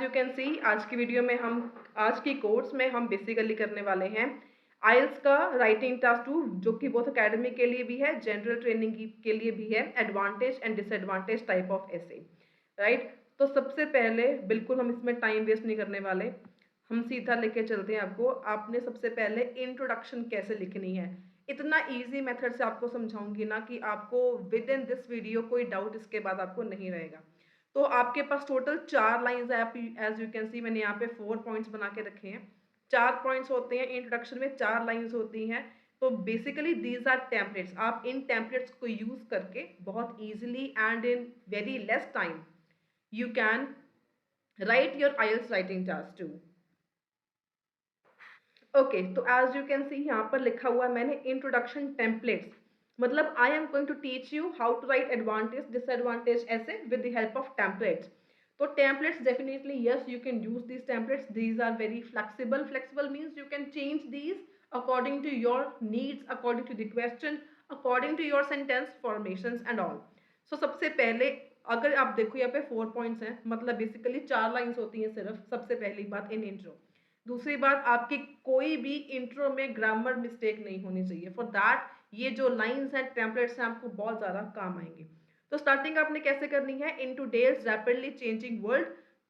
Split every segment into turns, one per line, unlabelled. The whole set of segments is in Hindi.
यू कैन सी आज की वीडियो में आज की कोर्स में हम बेसिकली करने वाले हैं आइल्स का राइटिंग टास्क 2, जो कि बहुत अकेडमिक के लिए भी है, जनरल ट्रेनिंग के लिए भी है, advantage and disadvantage type of ऐसे, राइट। तो सबसे पहले बिल्कुल हम इसमें टाइम वेस्ट नहीं करने वाले, हम सीधा लेके चलते हैं आपको। आपने सबसे पहले इंट्रोडक्शन कैसे लिखनी है, इतना इजी मेथड से आपको समझाऊंगी ना कि आपको विद इन दिस वीडियो कोई डाउट इसके बाद आपको नहीं रहेगा। तो आपके पास टोटल 4 लाइंस है, आप एज यू कैन सी मैंने यहाँ पे 4 पॉइंट्स बना के रखे हैं। 4 पॉइंट्स होते हैं इंट्रोडक्शन में, 4 लाइंस होती हैं। तो बेसिकली दीज आर टेम्पलेट्स। आप इन टेम्पलेट्स को यूज करके बहुत easily and in very less time you can write your IELTS writing task 2। Okay, तो एज यू कैन सी यहाँ पर लिखा हुआ है मैंने इंट्रोडक्शन टेम्पलेट्स, मतलब I am going to teach you how to write advantage disadvantage essay with the help of templates. तो templates definitely yes you can use these templates. These are very flexible. Flexible means you can change these according to your needs, according to the question, according to your sentence formations and all. So सबसे पहले अगर आप देखो यहाँ पे 4 पॉइंट्स हैं, मतलब बेसिकली 4 लाइंस होती हैं सिर्फ। सबसे पहली बात इन इंट्रो। दूसरी बात, आपकी कोई भी इंट्रो में ग्रामर मिस्टेक नहीं होनी चाहिए। फॉर दैट ये जो लाइंस हैं, टेम्पलेट्स हैं, आपको बहुत ज़्यादा काम आएंगे। तो स्टार्टिंग आपने कैसे करनी है, इन टुडेज रैपिडली चेंजिंग वर्ल्ड।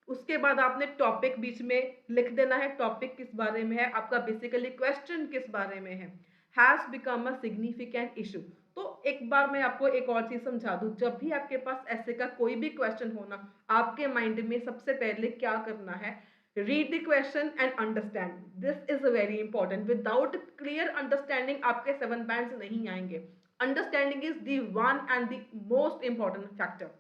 उसके बाद आपने टॉपिक बीच में लिख देना है, टॉपिक किस बारे में है, आपका बेसिकली क्वेश्चन किस बारे में है। Has become a significant issue. तो एक बार मैं आपको एक और चीज़ समझा दूँ, जब भी आपके पास ऐसे का कोई भी क्वेश्चन होना, आपके माइंड में सबसे पहले क्या करना है, read the question and understand. This is very important. Without clear understanding आपके 7 bands नहीं आएंगे। Understanding is the one and the most important factor.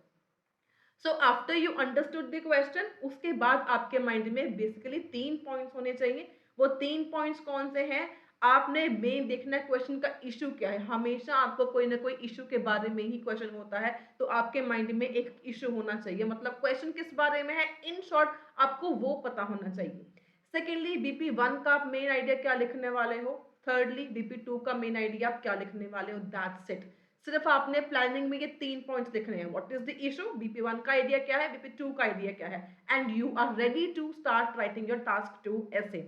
So after you understood the question, उसके बाद आपके माइंड में बेसिकली 3 पॉइंट्स होने चाहिए। वो 3 पॉइंट्स कौन से हैं, आपने मेन देखना है क्वेश्चन का इशू क्या है। हमेशा आपको कोई ना कोई इशू के बारे में ही क्वेश्चन होता है, तो आपके माइंड में एक इशू होना चाहिए, मतलब क्वेश्चन किस बारे में है, इन शॉर्ट आपको वो पता होना चाहिए। सेकेंडली BP1 का आप मेन आइडिया क्या लिखने वाले हो। थर्डली BP2 का मेन आइडिया आप क्या लिखने वाले हो। That's it. सिर्फ आपने प्लानिंग में ये 3 पॉइंट्स लिखने हैं। What is the issue, BP1 का आइडिया क्या है, BP2 का आइडिया क्या है, and you are ready to start writing your task 2 ऐसे।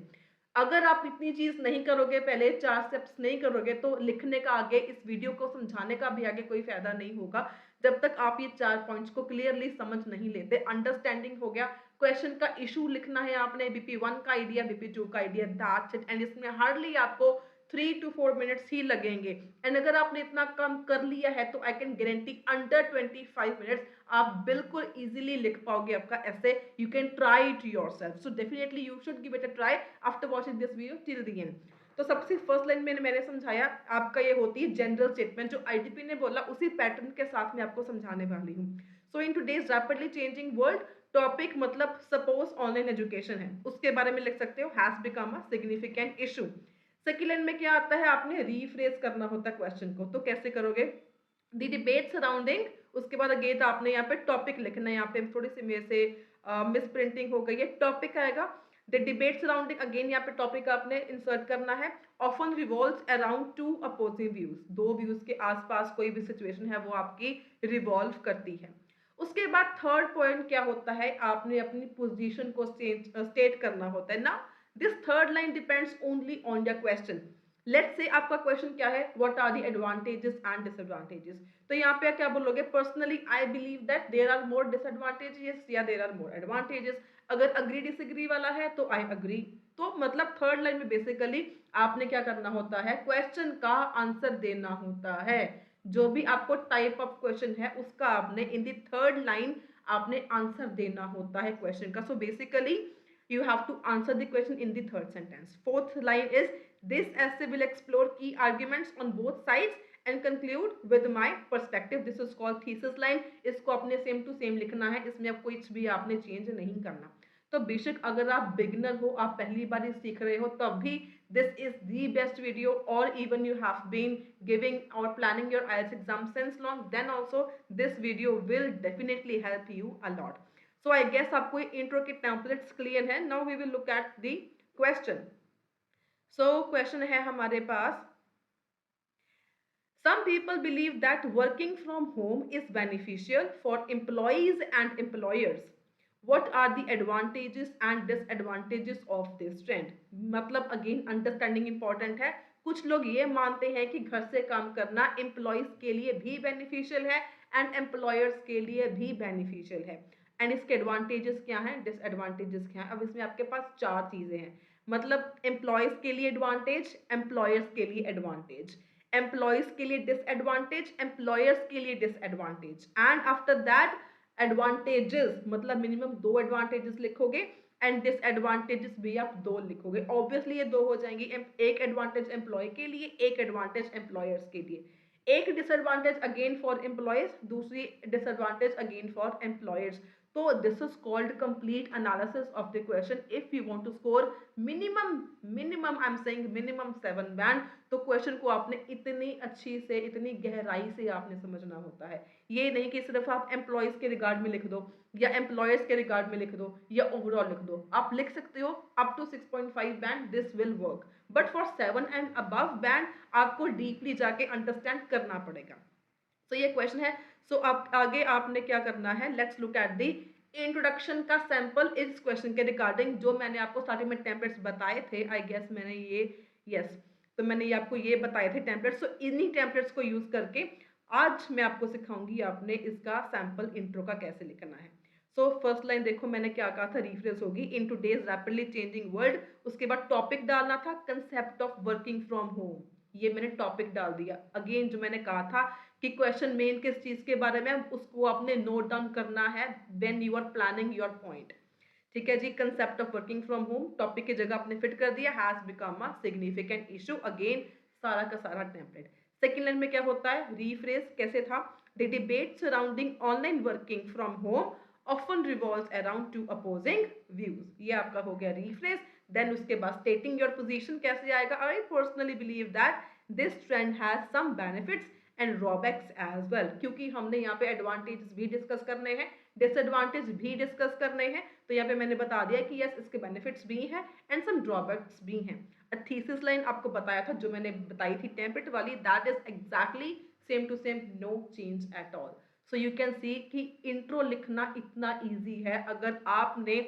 अगर आप इतनी चीज नहीं करोगे, पहले 4 स्टेप्स नहीं करोगे, तो लिखने का आगे, इस वीडियो को समझाने का भी आगे कोई फायदा नहीं होगा, जब तक आप ये 4 पॉइंट्स को क्लियरली समझ नहीं लेते। अंडरस्टैंडिंग हो गया, क्वेश्चन का इशू लिखना है आपने, BP1 का आइडिया, BP2 का आइडिया, दैट्स इट। एंड इसमें हार्डली आपको 3 to 4 मिनट्स ही लगेंगे। एंड अगर आपने इतना काम कर लिया है तो I can guarantee under 25 minutes आप बिल्कुल इजीली लिख पाओगे आपका ऐसे। You can try it yourself, so definitely you should give it a try after watching this video till the end. तो सबसे फर्स्ट लाइन में मैंने समझाया आपका, ये होती है जनरल स्टेटमेंट, जो आईटीपी ने बोला उसी पैटर्न के साथ मैं आपको समझाने वाली हूँ। So in today's rapidly changing world, topic मतलब सपोज ऑनलाइन एजुकेशन है, उसके बारे में लिख सकते हो, has become a significant issue. Second line में क्या आता है, आपने रीफ्रेज करना होता है क्वेश्चन को। तो कैसे करोगे, द डिबेट सराउंडिंग, उसके बाद अगेन आपने यहाँ पे टॉपिक लिखना है। यहाँ पे थोड़ी सी मेरे से मिस प्रिंटिंग हो गई है, टॉपिक आएगा द डिबेट सराउंडिंग, अगेन यहाँ पे टॉपिक आपने इंसर्ट करना है। Often revolves around 2 opposing views, 2 views के आसपास कोई भी सिचुएशन है वो आपकी रिवॉल्व करती है। उसके बाद थर्ड पॉइंट क्या होता है, आपने अपनी पोजीशन को स्टेट करना होता है ना। This third line depends only on your question. Let's say आपका क्वेश्चन क्या है, what are the advantages and disadvantages. तो यहाँ पे क्या बोलोगे, personally I believe that there are more disadvantages या देयर आर मोर एडवांटेजेस। अगर अग्री डिसएग्री वाला है तो आई अग्री। तो मतलब थर्ड लाइन में बेसिकली आपने क्या करना होता है, क्वेश्चन का आंसर देना होता है। जो भी आपको टाइप ऑफ क्वेश्चन है उसका आपने इन द थर्ड लाइन आपने आंसर देना होता है क्वेश्चन का। So basically you have to answer the question in the third sentence. Fourth line is, this essay will explore key arguments on both sides and conclude with my perspective. This is called thesis line. इसको अपने सेम टू सेम लिखना है, इसमें अब कुछ भी आपने चेंज नहीं करना। तो बेशक अगर आप बिगनर हो, आप पहली बार ही सीख रहे हो, तब भी this is the best video, or even you have been giving or planning your IELTS exam since long, then also this video will definitely help you a lot. So I guess आपको इंट्रो के टेम्पलेट्स क्लियर है। Now we will look at the question. So question है हमारे पास, some people believe that working from home is beneficial for employees and employers. What are the advantages and disadvantages of this trend. मतलब अगेन अंडरस्टैंडिंग इंपॉर्टेंट है। कुछ लोग ये मानते हैं कि घर से काम करना एम्प्लॉयज के लिए भी बेनिफिशियल है एंड एम्प्लॉयर्स के लिए भी बेनिफिशियल है। एंड इसके एडवांटेजेस क्या हैं, डिसएडवांटेजेस क्या हैं। अब इसमें आपके पास चार चीजें हैं। मतलब एम्प्लॉयज के लिए एडवांटेज, एम्प्लॉयर्स के लिए एडवांटेज, एम्प्लॉयज के लिए डिसएडवांटेज, एम्प्लॉयर्स के लिए disadvantage, and after that advantages. मतलब मिनिमम दो एडवांटेजेस लिखोगे एंड डिसएडवांटेजेस भी आप दो लिखोगे। ऑब्वियसली ये दो हो जाएंगी, एक एडवांटेज एम्प्लॉय के लिए, एक एडवांटेज एम्प्लॉयर्स के लिए। एक डिसएडवांटेज अगेन फॉर एम्प्लॉयज, दूसरी डिसएडवांटेज अगेन फॉर एम्प्लॉयर्स। तो this is called complete analysis of the question if you want to score minimum I am saying minimum 7 band. तो क्वेश्चन को आपने इतनी अच्छी से, इतनी गहराई से आपने समझना होता है। ये नहीं कि सिर्फ आप एम्प्लॉयज के रिगार्ड में लिख दो या एम्प्लॉयर्स के रिगार्ड में लिख दो या ओवरऑल लिख दो। आप लिख सकते हो up to 6.5 band, this will work, but for 7 and above band आपको डीपली जाके अंडरस्टैंड करना पड़ेगा। तो ये क्वेश्चन है। सो आप आगे आपने क्या करना है, let's look at the introduction का सैंपल इस क्वेश्चन के रिगार्डिंग। जो मैंने आपको स्टार्टिंग में टेम्पलेट्स बताए थे, आई गेस मैंने ये, यस, तो मैंने ये आपको ये बताए थे टेम्पलेट्स। सो इन्हीं टेम्पलेट्स को यूज करके आज मैं आपको सिखाऊंगी आपने इसका सैंपल इंट्रो का कैसे लिखना है। सो फर्स्ट लाइन देखो मैंने क्या कहा था, रिफ्रेश होगी इन टुडेज रैपिडली चेंजिंग वर्ल्ड। उसके बाद टॉपिक डालना था concept of working from home, ये मैंने टॉपिक डाल दिया। अगेन जो मैंने कहा था कि क्वेश्चन मेन किस चीज के बारे में, उसको आपने नोट डाउन करना है when you are planning your point. ठीक है जी, concept of working from home topic की जगह आपने फिट कर दिया, has become a significant issue, again सारा का सारा टेम्पलेट। सेकेंड लाइन में क्या होता है, रीफ्रेज कैसे था, the debate surrounding online working from home often revolves around two opposing views, ये आपका हो गया रीफ्रेज। देन उसके बाद stating your position कैसे आएगा, I personally believe that this trend has some benefits and drawbacks as well, क्योंकि हमने यहाँ पे एडवांटेज भी डिस्कस करने हैं, डिसएडवांटेज भी डिस्कस करने हैं। तो यहाँ पे मैंने बता दिया कि यस इसके बेनिफिट्स भी हैं एंड सम ड्रॉबैक्स भी हैं। थीसिस लाइन आपको बताया था जो मैंने बताई थी टेम्पलेट वाली, that is exactly same to same, no change at all. So you can see कि इंट्रो लिखना इतना ईजी है। अगर आपने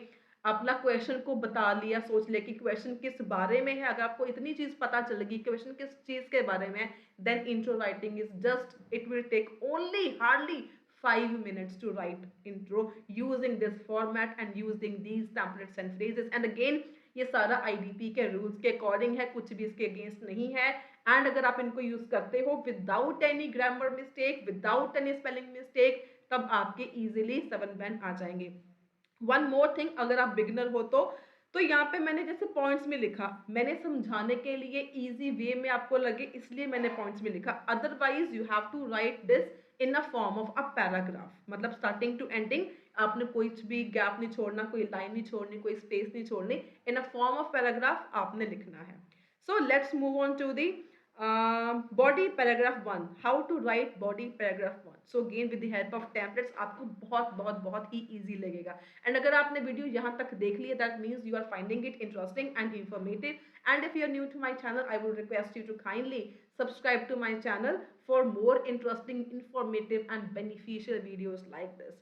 अपना क्वेश्चन को बता लिया, सोच लिया कि क्वेश्चन किस बारे में है, अगर आपको इतनी चीज पता चलेगी क्वेश्चन किस चीज के बारे में, then intro writing is just, it will take only hardly 5 minutes to write intro using this format and using these templates and phrases। and again ये सारा IDP के रूल्स के अकॉर्डिंग है, कुछ भी इसके अगेंस्ट नहीं है। एंड अगर आप इनको यूज करते हो without any grammar mistake, without any spelling mistake, तब आपके इजीली 7 बैंड आ जाएंगे। वन मोर थिंग, अगर आप बिगनर हो तो यहाँ पे मैंने जैसे पॉइंट्स में लिखा, मैंने समझाने के लिए इजी वे में आपको लगे इसलिए मैंने पॉइंट्स में लिखा। Otherwise you have to write this in a form of a paragraph, मतलब स्टार्टिंग टू एंडिंग आपने कोई भी गैप नहीं छोड़ना, कोई लाइन नहीं छोड़नी, कोई स्पेस नहीं छोड़नी, in a form of paragraph आपने लिखना है। So let's move on to the body paragraph 1, how to write body paragraph 1। So again with the help of templates आपको बहुत बहुत बहुत ही इजी लगेगा। एंड अगर आपने वीडियो यहाँ तक देख लिया, that means you are finding it interesting and informative. And if you are new to my channel, I would request you to kindly subscribe to my channel for more interesting, informative and beneficial videos like this।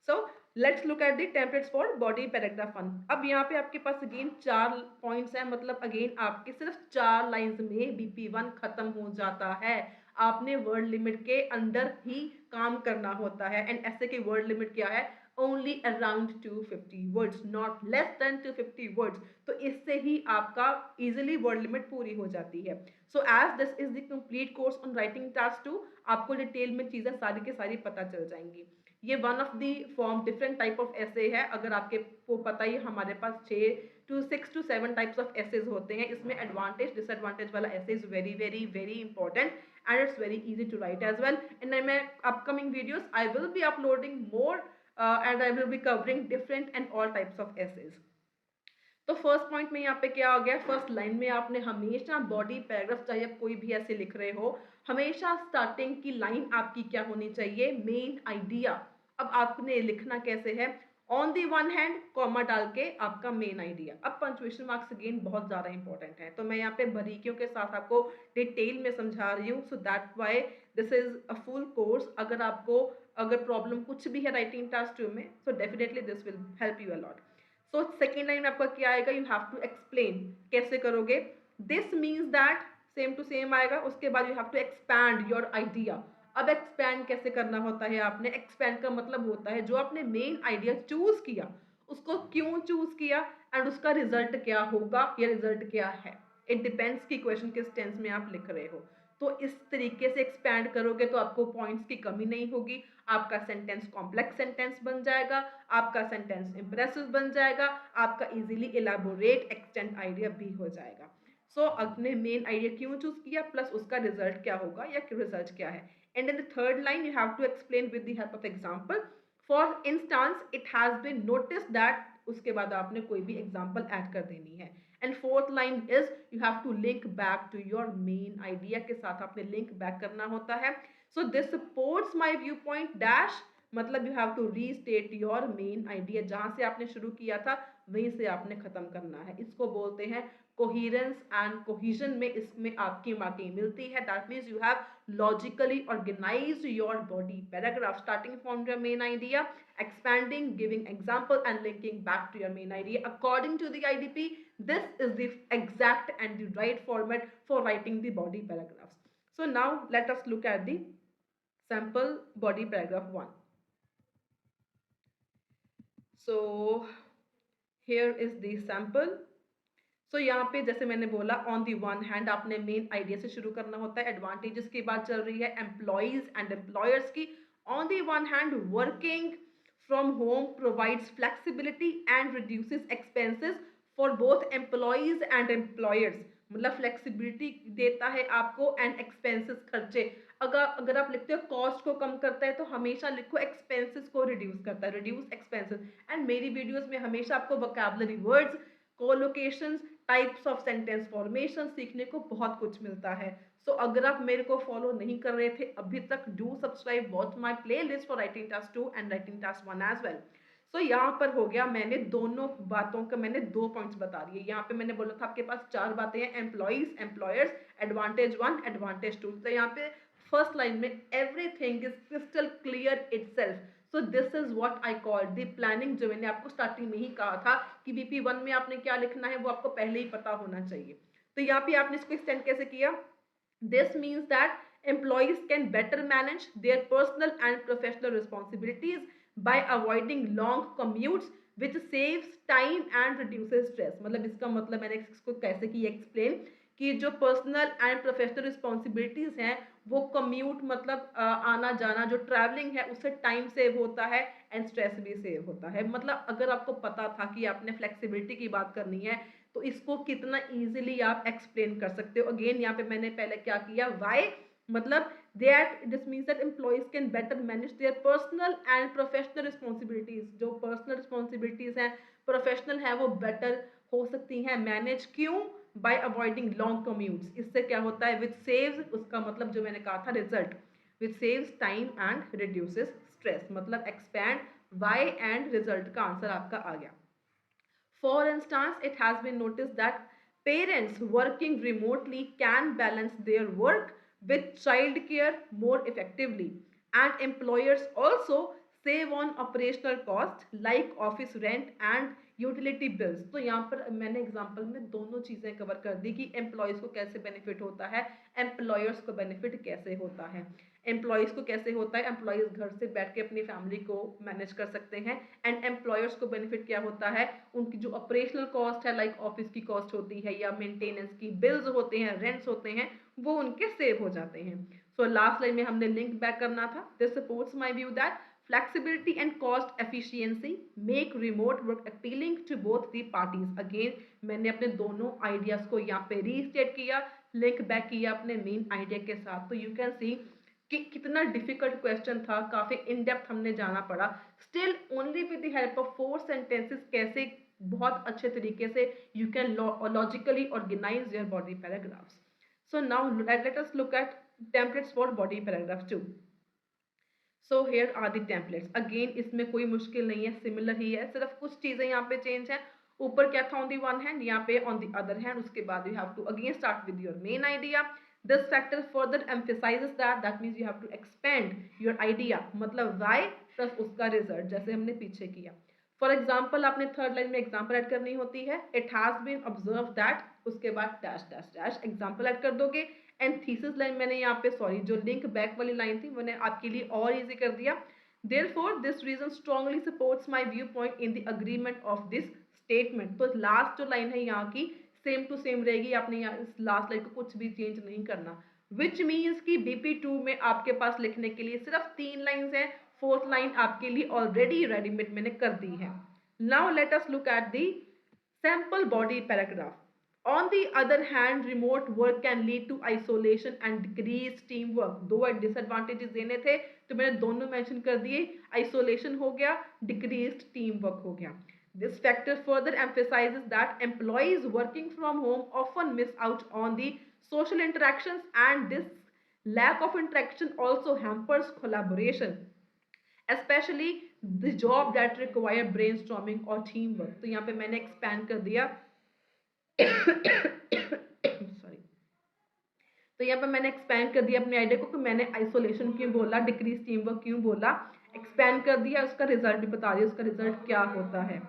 So let's look at the templates for body paragraph 1। अब यहाँ पे आपके पास अगेन 4 पॉइंट्स हैं, मतलब अगेन आपके सिर्फ 4 लाइंस में BP1 खत्म हो जाता है। आपने वर्ड लिमिट के अंदर ही काम करना होता है। एंड ऐसे की वर्ड लिमिट क्या है, only around 250 words, not less than 250 words। तो इससे ही आपका easily word limit पूरी हो जाती है। So as this is the complete course on writing task 2, आपको डिटेल में चीजें सारी के सारी पता चल जाएंगी। ये one of the form different type of essay है। अगर आपके को पता ही, हमारे पास 6 to 7 टाइप्स ऑफ एसेज होते हैं। इसमें एडवांटेज डिसएडवांटेज वाला essay is very very very important and it's very easy to write as well. In my upcoming videos I will be uploading more and I will be covering different and all types of essays। तो फर्स्ट पॉइंट में यहाँ पे क्या हो गया, फर्स्ट लाइन में आपने हमेशा बॉडी पैराग्राफ, चाहे आप कोई भी ऐसे लिख रहे हो, हमेशा स्टार्टिंग की लाइन आपकी क्या होनी चाहिए, मेन आइडिया। अब आपने लिखना कैसे है, on the one hand comma डाल के आपका मेन आइडिया। अब पंक्चुएशन मार्क्स अगेन बहुत ज़्यादा इंपॉर्टेंट है, तो मैं यहाँ पे बारीकियों के साथ आपको डिटेल में समझा रही हूँ, so that why this is a full course. अगर प्रॉब्लम कुछ भी है राइटिंग टास्क 2 में, so definitely this will help you a lot. So second line में आपका क्या आएगा, यू हैव टू एक्सप्लेन। कैसे करोगे, this means that, same to same आएगा। उसके बाद you have to expand your idea. अब एक्सपैंड कैसे करना होता है, आपने एक्सपैंड का मतलब होता है जो आपने मेन आइडिया चूज किया उसको क्यों चूज किया एंड उसका रिजल्ट क्या होगा या रिजल्ट क्या है। इट डिपेंड्स कि क्वेश्चन किस टेंस में आप लिख रहे हो। तो इस तरीके से एक्सपैंड करोगे तो आपको पॉइंट्स की कमी नहीं होगी, आपका सेंटेंस कॉम्प्लेक्स सेंटेंस बन जाएगा, आपका सेंटेंस इंप्रेसिव बन जाएगा, आपका इजीली इलेबोरेट एक्सटेंड आइडिया भी हो जाएगा। सो अपने मेन आइडिया क्यों चूज किया प्लस उसका रिजल्ट क्या होगा या रिजल्ट क्या है। And in the third line, you have to explain with the help of example. For instance, it has been noticed that, उसके बाद आपने कोई भी example add कर देनी है। And fourth line is you have to link back to your main idea के साथ आपने link back करना होता है। So this supports my viewpoint dash, मतलब you have to restate your main idea, जहाँ से आपने शुरू किया था वहीं से आपने खत्म करना है। इसको बोलते हैं कोहिरेंस एंड कोहिजन में इसमें आपकी मार्किंग मिलती है। That means you have logically organize your body paragraph starting from your main idea, expanding, giving example and linking back to your main idea according to the IDP. This is the exact and the right format for writing the body paragraphs. So now let us look at the sample body paragraph 1. So here is the sample. सो यहाँ पे जैसे मैंने बोला ऑन दी वन हैंड आपने मेन आइडिया से शुरू करना होता है। एडवांटेजेस की बात चल रही है एम्प्लॉयज एंड एम्प्लॉयर्स की। On the one hand working from home provides flexibility and reduces expenses for both employees and employers, मतलब फ्लेक्सिबिलिटी देता है आपको एंड एक्सपेंसेस खर्चे। अगर आप लिखते हो कॉस्ट को कम करता है तो हमेशा लिखो एक्सपेंसेस को रिड्यूस करता है, रिड्यूस एक्सपेंसेस। एंड मेरी वीडियोस में हमेशा आपको vocabulary words, collocations, types of sentence formation सीखने को बहुत कुछ मिलता है। सो अगर आप मेरे को फॉलो नहीं कर रहे थे अभी तक, do subscribe watch my playlist for writing task 2 and writing task 1 as well. So यहाँ पर हो गया, मैंने दोनों बातों का मैंने 2 पॉइंट्स बता दिए। यहाँ पे मैंने बोला था आपके पास 4 बातें हैं, एम्प्लॉइज, एम्प्लॉयर्स, एडवांटेज 1, एडवांटेज 2। तो यहाँ पे फर्स्ट लाइन में everything is crystal clear itself. So this is what I call the planning, जो मैंने आपको स्टार्टिंग में ही कहा था कि BP1 में आपने क्या लिखना है वो आपको पहले ही पता होना चाहिए। तो यहाँ पे आपने इसको एक्सटेंड कैसे किया, this means that employees can better manage their personal and professional responsibilities by avoiding long commutes which saves time and reduces stress। मतलब इसका मतलब मैंने इसको कैसे किया एक्सप्लेन कि जो पर्सनल एंड प्रोफेशनल रिस्पॉन्सिबिलिटीज हैं वो कम्यूट मतलब आना जाना जो ट्रैवलिंग है उससे टाइम सेव होता है एंड स्ट्रेस भी सेव होता है। मतलब अगर आपको पता था कि आपने फ्लेक्सिबिलिटी की बात करनी है तो इसको कितना इजीली आप एक्सप्लेन कर सकते हो। अगेन यहाँ पे मैंने पहले क्या किया, वाई, मतलब that this means that employees can better manage their personal and professional responsibilities. जो पर्सनल रिस्पॉन्सिबिलिटीज हैं, प्रोफेशनल है, वो बेटर हो सकती हैं मैनेज। क्यों, बाय अवॉइडिंग लॉन्ग कम्यूट्स। इससे क्या होता है, विच सेव्स, उसका मतलब जो मैंने कहा था result, which saves time and reduces stress. मतलब एक्सपैंड, वाई एंड रिजल्ट का आंसर आपका आ गया। For instance, it has been noticed that parents working remotely can balance their work with childcare more effectively, and employers also save on operational costs like office rent and utility bills. तो यहाँ पर मैंने एग्जांपल में दोनों चीज़ें कवर कर दी कि एम्प्लॉयज़ को कैसे बेनिफिट होता है, एम्प्लॉयर्स को बेनिफिट कैसे होता है। एम्प्लॉयज़ को कैसे होता है, एम्प्लॉयज़ घर से बैठ के अपनी फैमिली को मैनेज कर सकते हैं। एंड एम्प्लॉयर्स को बेनिफिट क्या होता है, उनकी जो ऑपरेशनल कॉस्ट है लाइक ऑफिस की कॉस्ट होती है या मेंटेनेंस की बिल्स होते हैं, रेंट्स होते हैं, वो उनके सेव हो जाते हैं। सो लास्ट लाइन में हमने लिंक बैक करना था, this supports my view that flexibility and cost efficiency make remote work appealing to both the parties। Again मैंने अपने दोनों आइडियाज को यहाँ पे रीस्टेट किया, लिंक बैक किया अपने मेन आइडिया के साथ। तो यू कैन सी कि कितना डिफिकल्ट क्वेश्चन था, काफी इन डेप्थ हमने जाना पड़ा। Still only with the help of 4 sentences कैसे बहुत अच्छे तरीके से you can logically organise your body paragraphs. So now let us look at templates for body paragraph 2। So here are the templates. Again इसमें कोई मुश्किल नहीं है, सिमिलर ही है, सिर्फ कुछ चीजें यहाँ पे चेंज है। ऊपर क्या था ऑन दी वन हैंड, यहाँ पे ऑन दी अदर हैंड। उसके बाद you have to again start with your main idea. This factor further emphasises that means you have to expand your idea, मतलब वाई प्लस उसका रिजल्ट, जैसे हमने पीछे किया। फॉर एग्जाम्पल आपने थर्ड लाइन में एग्जाम्पल ऐड करनी होती है, it has been observe that, उसके बाद dash dash dash example add कर दोगे। एंड थीसिस लाइन मैंने यहाँ पे सॉरी जो लिंक बैक वाली लाइन थी मैंने आपके लिए और इजी कर दिया। Therefore, this reason strongly supports my viewpoint in the agreement of this statement. तो लास्ट जो लाइन है यहाँ की सेम टू सेम रहेगी, आपने यहाँ इस लास्ट लाइन को कुछ भी चेंज नहीं करना। विच मीन्स कि BP2 में आपके पास लिखने के लिए सिर्फ 3 लाइन्स हैं, फोर्थ लाइन आपके लिए ऑलरेडी रेडीमेड मैंने कर दी है। Now let us look at the sample body paragraph. On the other hand, remote work can lead to isolation and decreased teamwork. दो डिसएडवांटेजेस देने थे तो मैंने दोनों मेंशन कर दिए, आइसोलेशन हो गया, डिक्रीज्ड टीम वर्क हो गया। This factor further emphasizes that employees working from home often miss out on the social interactions, and this lack of interaction also hampers collaboration, especially the job that require brainstorming or teamwork. तो यहाँ पे मैंने expand कर दिया सॉरी तो यहाँ पे मैंने एक्सपैंड कर दिया अपने आइडिया को कि मैंने आइसोलेशन क्यों बोला, डिक्रीज टीम वर्क क्यों बोला, एक्सपैंड कर दिया, उसका रिजल्ट भी बता दिया, उसका रिजल्ट क्या होता है।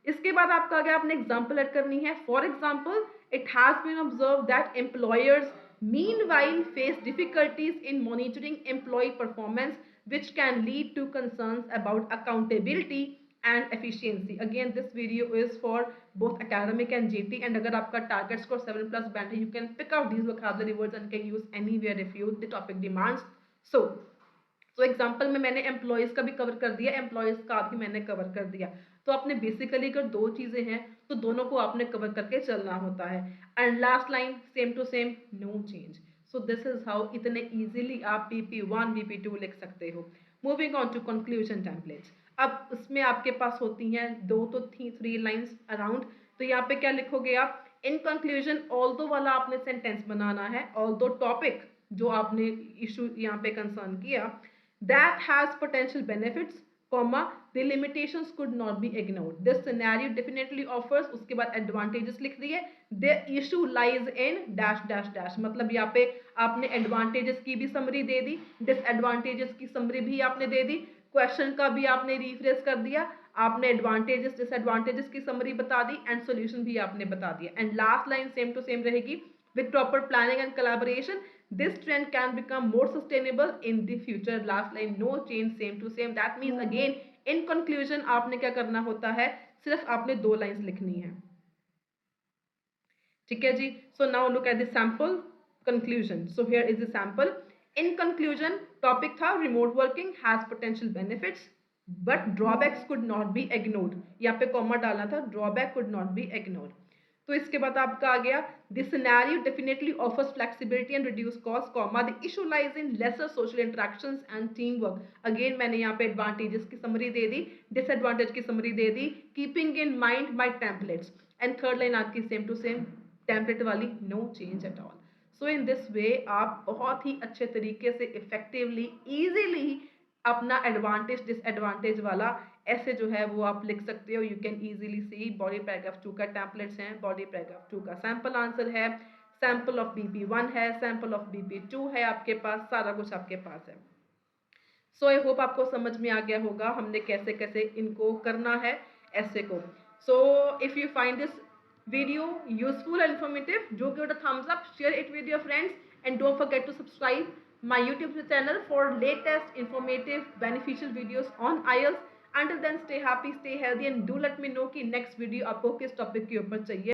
इसके बाद आपका आगे आपने एग्जाम्पल ऐड करनी है। For example, it has been observe that employers meanwhile face difficulties in monitoring employee performance, which can lead to concerns about accountability and efficiency. Again, this video is for both academic and GT, and अगर आपका target score 7+ band है, you can pick out these vocabulary words and can use anywhere if you the topic demands. So example में मैंने एम्प्लॉयज का भी कवर कर दिया, एम्प्लॉयज का भी मैंने कवर कर दिया। तो आपने बेसिकली अगर दो चीजें हैं तो दोनों को आपने कवर करके चलना होता है। And last line same to same, no change. So this is how इतने इजीली आप BP1 BP2 लिख सकते हो। Moving on to conclusion templates. अब इसमें आपके पास होती हैं 2 to 3 लाइन्स अराउंड। तो यहाँ पे क्या लिखोगे आप, इन कंक्लूजन ऑल्दो वाला आपने सेंटेंस बनाना है, ऑल्दो टॉपिक जो आपने इशू यहाँ पे कंसर्न किया that has potential benefits, comma, the limitations could not be ignored. This scenario definitely offers, उसके बाद advantages लिख दिए, the issue lies in dash dash dash, मतलब यहाँ पे आपने advantages की भी summary दे दी, disadvantages की summary भी आपने दे दी, question का भी आपने rephrase कर दिया, आपने advantages disadvantages की summary बता दी, and solution भी आपने बता दिया। and last line same to same रहेगी, with proper planning and collaboration this trend can become more sustainable in the future. Last line, no change, same to same. That means again in conclusion आपने क्या करना होता है, सिर्फ आपने 2 लाइंस लिखनी है। ठीक है जी। So now look at the sample conclusion. So here is the sample. In conclusion, topic था remote working has potential benefits but drawbacks could not be ignored. यहाँ पे कॉमा डालना था, drawback could not be ignored. तो इसके बाद आपका आ गया, the scenario definitely offers flexibility and reduced cost, comma, the issue lies in lesser social interactions and teamwork. Again मैंने यहाँ पे advantages की summary दे दी, disadvantage की summary they the, keeping in mind my templates. And third line आपकी same to same template वाली, no change at all. So in this way आप बहुत ही अच्छे तरीके से effectively, easily अपना एडवांटेज डिसएडवांटेज वाला ऐसे जो है वो आप लिख सकते हो। You can easily C body paragraph 2 का टेम्पलेट्स हैं, बॉडी पैराग्राफ 2 का सैम्पल आंसर है, सैम्पल ऑफ BP1 है, सैम्पल ऑफ BP2 है, आपके पास सारा कुछ आपके पास है। सो आई होप आपको समझ में आ गया होगा हमने कैसे कैसे इनको करना है ऐसे को। So if you find this video useful and informative, do give it a thumbs up, share it with your friends, and don't forget to subscribe my YouTube channel for latest informative beneficial videos on IELTS. Until then, stay happy, stay healthy, and do let me know कि next video आपको किस topic के ऊपर चाहिए।